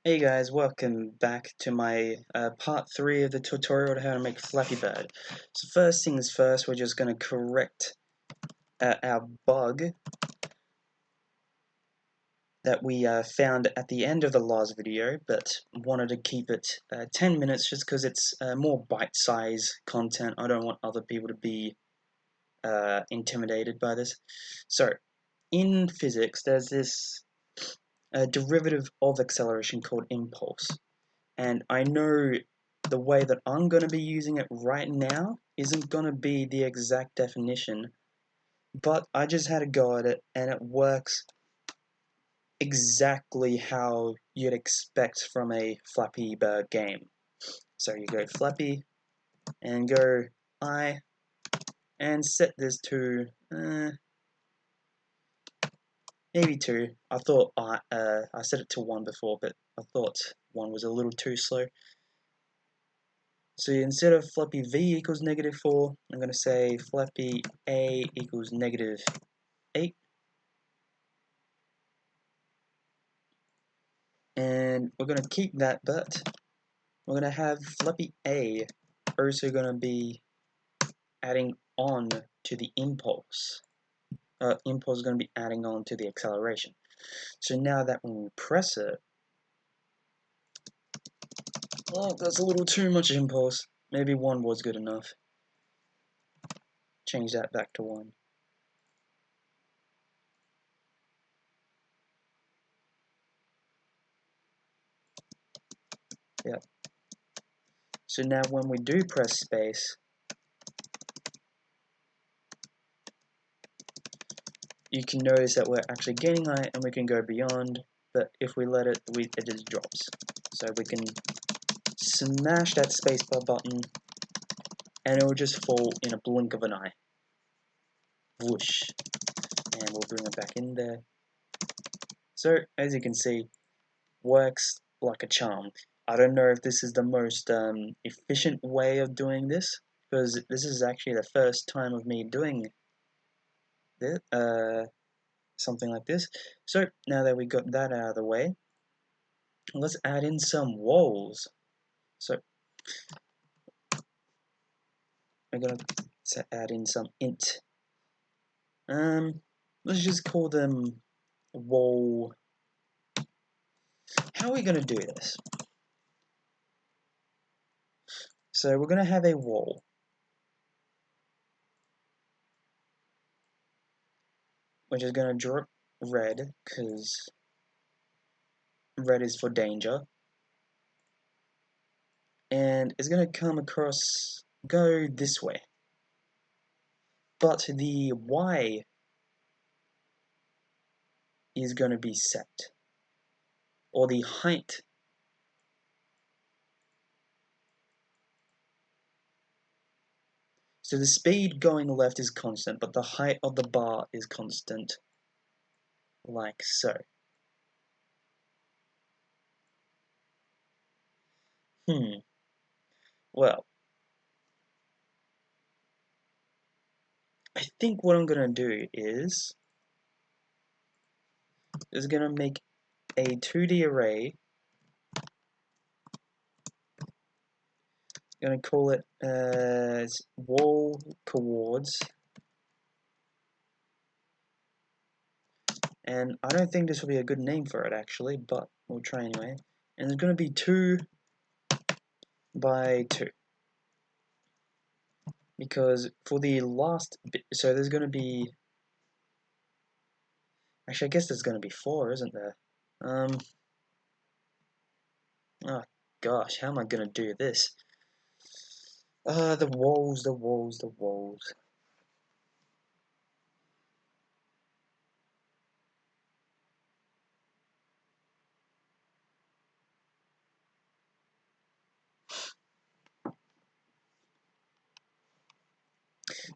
Hey guys, welcome back to my part 3 of the tutorial on how to make Flappy Bird. So first things first, we're just going to correct our bug that we found at the end of the last video, but wanted to keep it 10 minutes just because it's more bite-size content. I don't want other people to be intimidated by this. So, in physics, there's this derivative of acceleration called impulse. And I know the way that I'm going to be using it right now isn't going to be the exact definition, but I just had a go at it and it works exactly how you'd expect from a Flappy Bird game. So you go Flappy and go I and set this to maybe 2. I thought I set it to 1 before, but I thought 1 was a little too slow. So instead of Flappy V equals -4, I'm going to say Flappy A equals -8. And we're going to keep that, but we're going to have Flappy A also going to be adding on to the impulse. Impulse is going to be adding on to the acceleration. So now that when we press it, oh, that's a little too much impulse. Maybe 1 was good enough. Change that back to 1. Yep. So now when we do press space, you can notice that we're actually gaining height and we can go beyond, but if we let it, it just drops. So we can smash that spacebar button and it will just fall in a blink of an eye. Whoosh. And we'll bring it back in there. So, as you can see, works like a charm. I don't know if this is the most efficient way of doing this, because this is actually the first time of me doing this, something like this. So, now that we got that out of the way, let's add in some walls. So, we're going to add in some int. Let's just call them wall. How are we going to do this? So we're going to have a wall. Which is going to drop red, because red is for danger. And it's going to come across, go this way. But the Y is going to be set. Or the height. So the speed going left is constant, but the height of the bar is constant. Like so. Well, I think what I'm going to do is going to make a 2D array. Going to call it wall coords. And I don't think this will be a good name for it actually, but we'll try anyway. And it's going to be 2 by 2. Because for the last bit, so there's going to be, actually I guess there's going to be 4, isn't there? Oh gosh, how am I going to do this? The walls, the walls, the walls.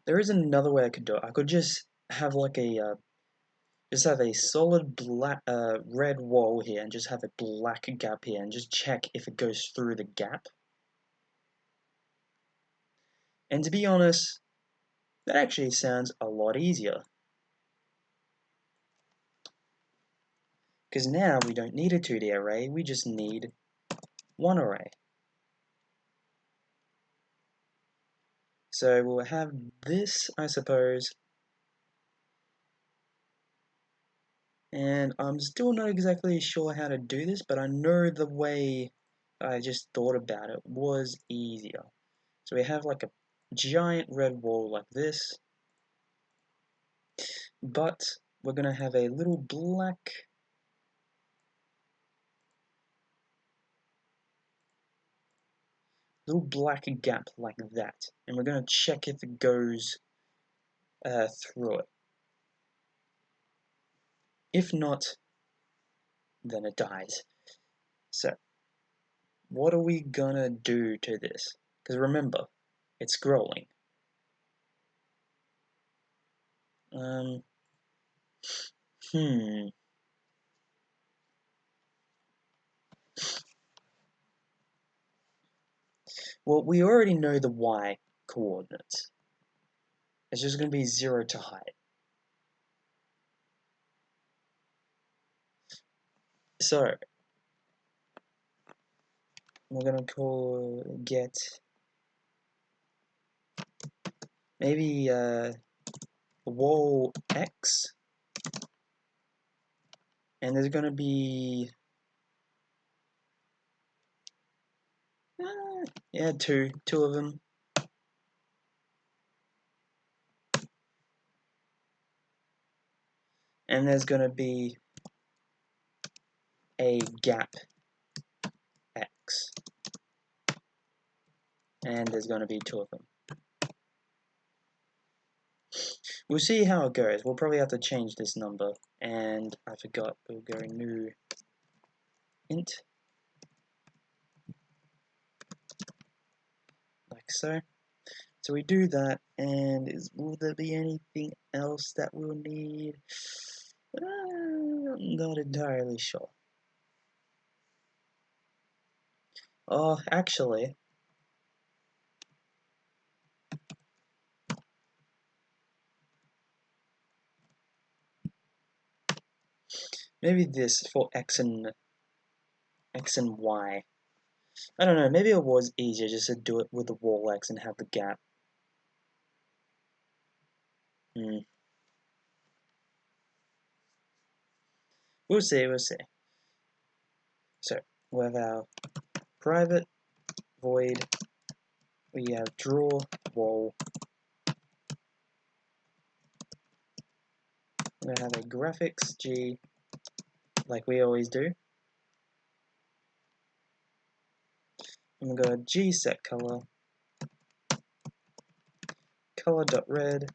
There is another way I could do it. I could just have like a just have a solid black red wall here and just have a black gap here and just check if it goes through the gap. And to be honest, that actually sounds a lot easier. Because now we don't need a 2D array, we just need one array. So we'll have this, I suppose, and I'm still not exactly sure how to do this, but I know the way I just thought about it was easier. So we have like a giant red wall like this, but we're going to have a little black gap like that, and we're going to check if it goes through it. If not, then it dies. So what are we gonna do to this? Because remember, it's scrolling. Um, hmm. Well, we already know the y coordinates. It's just going to be 0 to height. So, we're going to get maybe wall x, and there's going to be yeah, two of them. And there's going to be a gap x, and there's going to be 2 of them. We'll see how it goes. We'll probably have to change this number, and I forgot, we'll go new int, like so. So we do that, and will there be anything else that we'll need? I'm not entirely sure. Oh, actually, maybe this for x and y. I don't know, maybe it was easier just to do it with the wall x and have the gap. We'll see, we'll see. So, we have our private void, we have draw wall, we're gonna have a graphics g, like we always do. And we're going to g set color, color.red,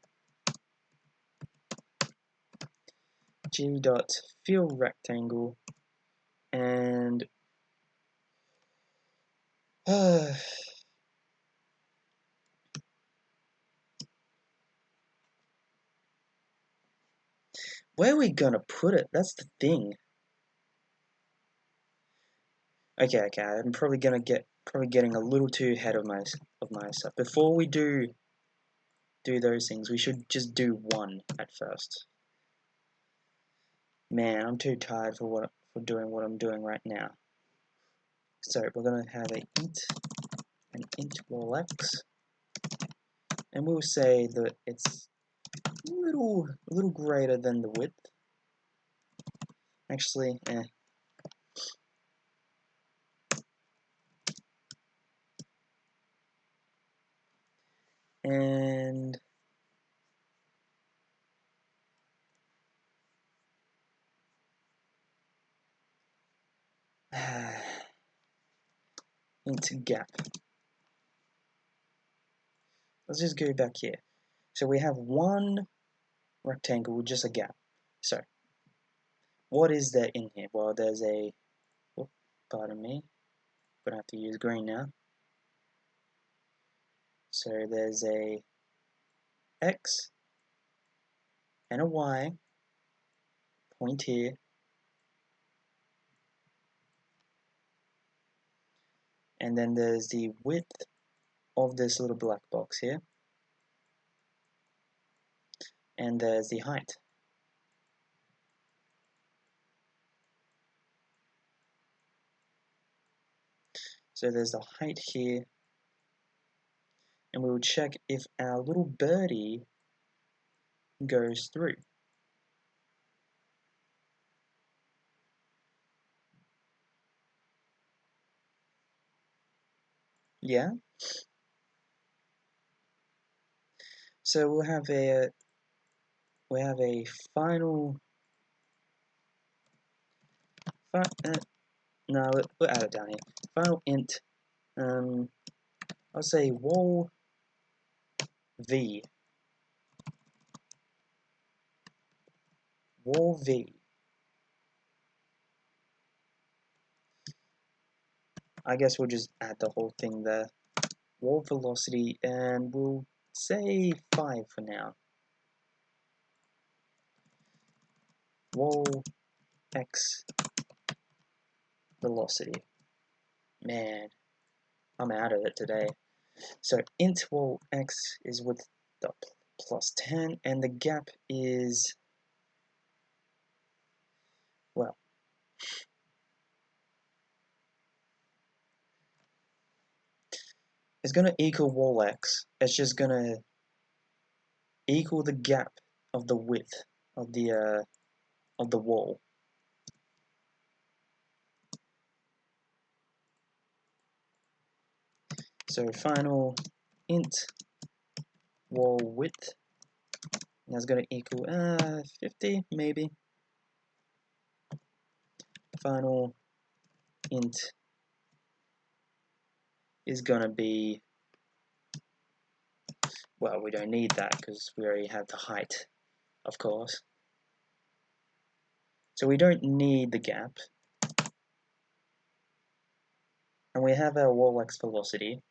g.fill rectangle, and where are we gonna put it? That's the thing. Okay, I'm probably getting a little too ahead of myself. Before we do those things, we should just do one at first. Man, I'm too tired for doing what I'm doing right now. So we're gonna have an int wall x, and we'll say that it's a little greater than the width. Actually, and into gap. Let's just go back here. So we have one rectangle with just a gap. So what is there in here? Well, there's a, oh, pardon me, gonna have to use green now. So there's a x and a y point here, and then there's the width of this little black box here, and there's the height. So there's the height here, and we will check if our little birdie goes through. Yeah. So we'll have a final. No, we'll add it down here. Final int. I'll say wall v. Wall v. I guess we'll just add the whole thing there. Wall velocity, and we'll say 5 for now. Wall x velocity. Man, I'm out of it today. So int wall x is with the plus 10, and the gap is, well, it's going to equal wall x. It's just going to equal the gap of the width of the wall. So final int wall width, that's going to equal 50 maybe. Final int is going to be, well, we don't need that because we already have the height, of course. So we don't need the gap. And we have our wall x velocity.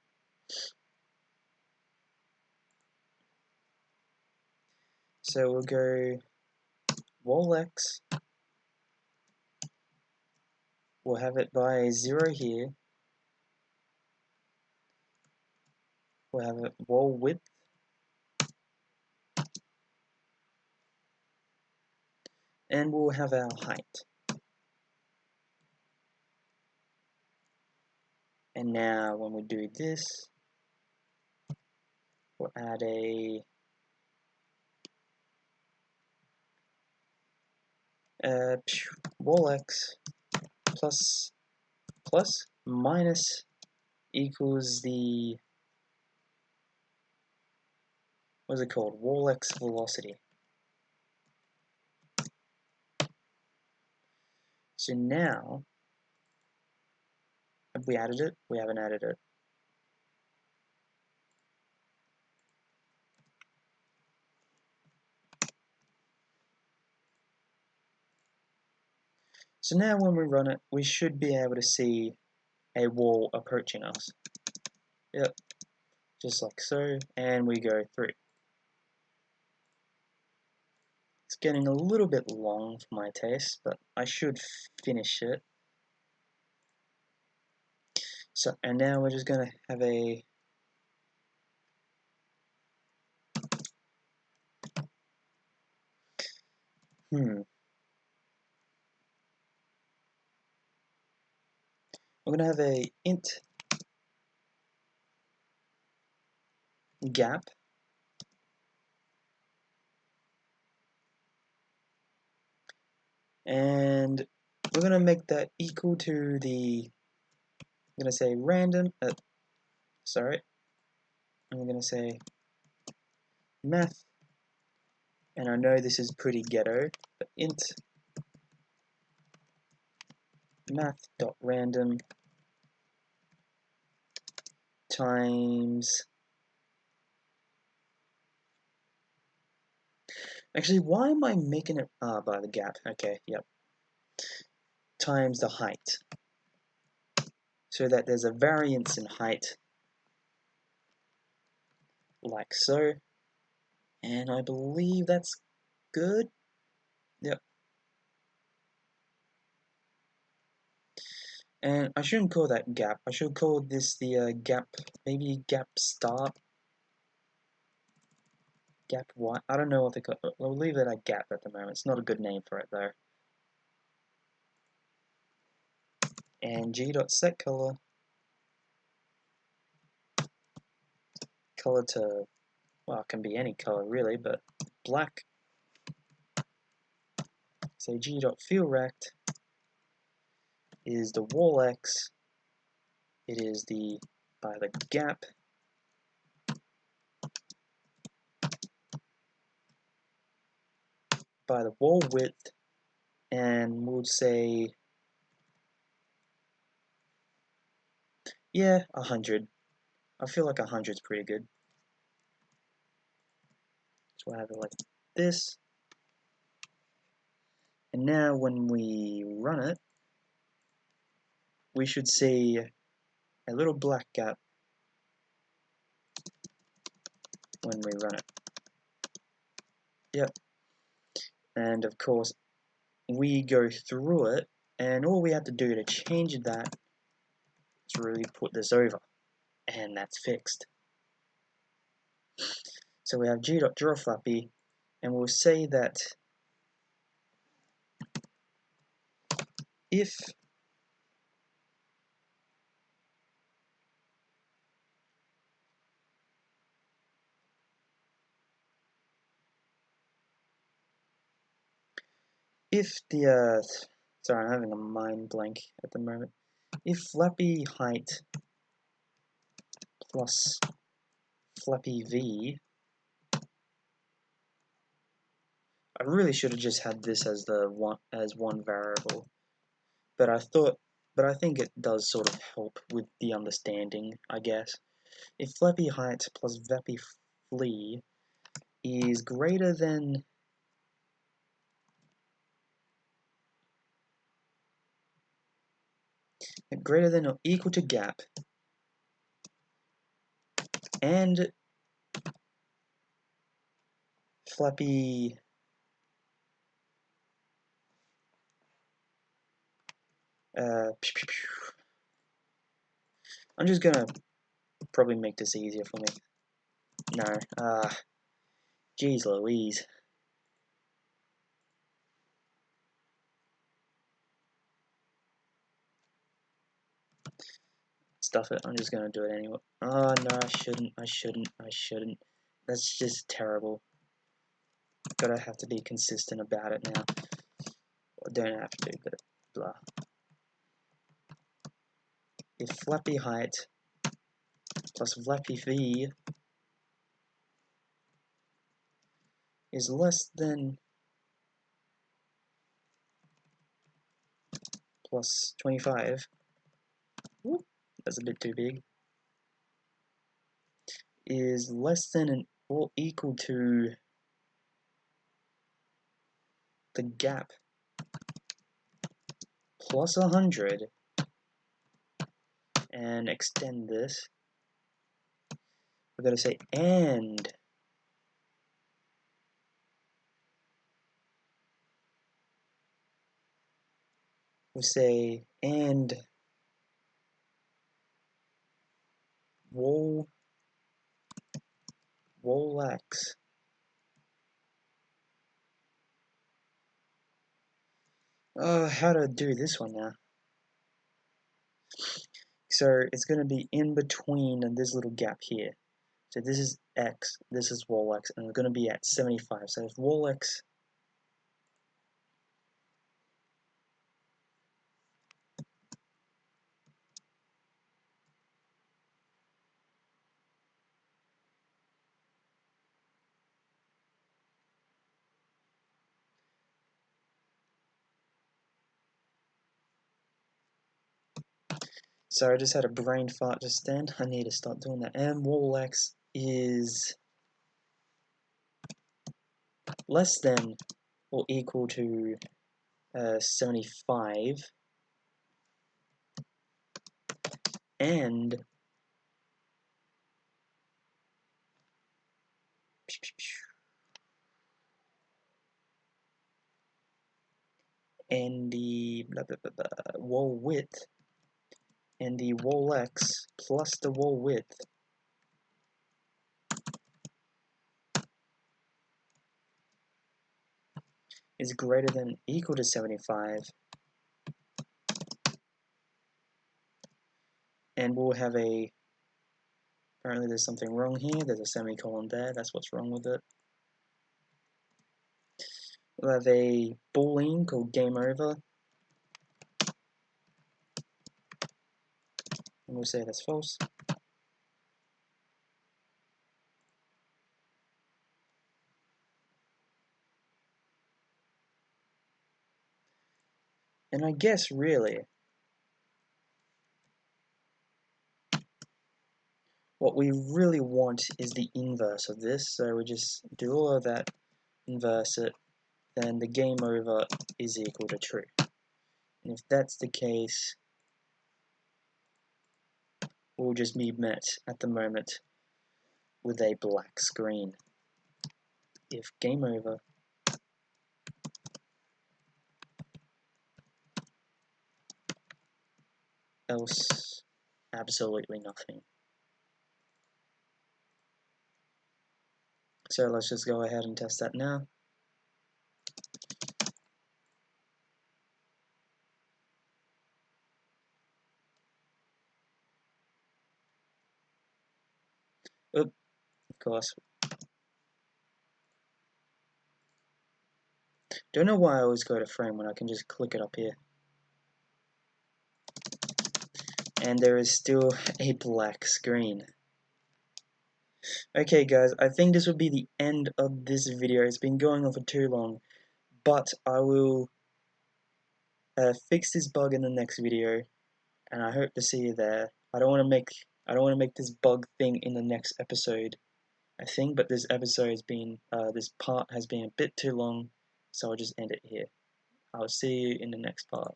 So we'll go wall x. We'll have it by 0 here. We'll have it wall width. And we'll have our height. And now when we do this, we'll add a wall x plus minus equals the, what's it called, wall x velocity. So now, have we added it? We haven't added it. So now when we run it, we should be able to see a wall approaching us. Yep, just like so, and we go through. It's getting a little bit long for my taste, but I should finish it. So, and now we're just going to have a we're going to have a int gap, and we're going to make that equal to the, I'm going to say random, sorry, I'm going to say math, and I know this is pretty ghetto, but int math.random times, actually, why am I making it, by the gap, okay, yep, times the height, so that there's a variance in height, like so, and I believe that's good, yep. And I shouldn't call that gap, I should call this the gap, maybe gap start, gap what, I don't know what they call it, we'll leave it at gap at the moment, it's not a good name for it though. And g.setColor color to, well, it can be any color really, but black. So g.fillRect is the wall X, it is the by the gap, by the wall width, and we'll say, yeah, 100. I feel like 100 is pretty good. So we'll have it like this. And now when we run it, we should see a little black gap when we run it. Yep. And of course, we go through it, and all we have to do to change that is really put this over, and that's fixed. So we have g.drawFlappy, and we'll say that if the sorry, I'm having a mind blank at the moment. If Flappy height plus Flappy V, I really should have just had this as one variable, but I think it does sort of help with the understanding, I guess. If Flappy height plus Flappy flee is greater than or equal to gap, and Flappy I'm just gonna probably make this easier for me. No, geez Louise. Stuff it, I'm just gonna do it anyway. Oh no, I shouldn't. That's just terrible. Gotta have to be consistent about it now. I don't have to, but blah. If Flappy height plus Flappy V is less than plus 25, whoop, that's a bit too big, is less than or equal to the gap plus 100, and extend this, we're going to say and we'll say and wall X. How to do this one now? So it's going to be in between this little gap here. So this is X, this is wall X, and it's going to be at 75. So if wall X So I just had a brain fart just then. I need to stop doing that. And wall X is less than or equal to 75, and the blah, blah, blah, blah, wall width, and the wall X plus the wall width is greater than or equal to 75, and we'll have a Apparently there's something wrong here. There's a semicolon there. That's what's wrong with it. We'll have a boolean called game over. And we'll say that's false. And I guess really what we really want is the inverse of this. So we just do all of that, inverse it, then the game over is equal to true. And if that's the case, we'll just be met at the moment with a black screen. If game over, else absolutely nothing. So let's just go ahead and test that now. Oop, of course. Don't know why I always go to frame when I can just click it up here. And there is still a black screen. Okay guys, I think this will be the end of this video. It's been going on for too long, but I will fix this bug in the next video, and I hope to see you there. I don't want to make this bug thing in the next episode, I think, but this episode has been this part has been a bit too long, so I'll just end it here. I'll see you in the next part.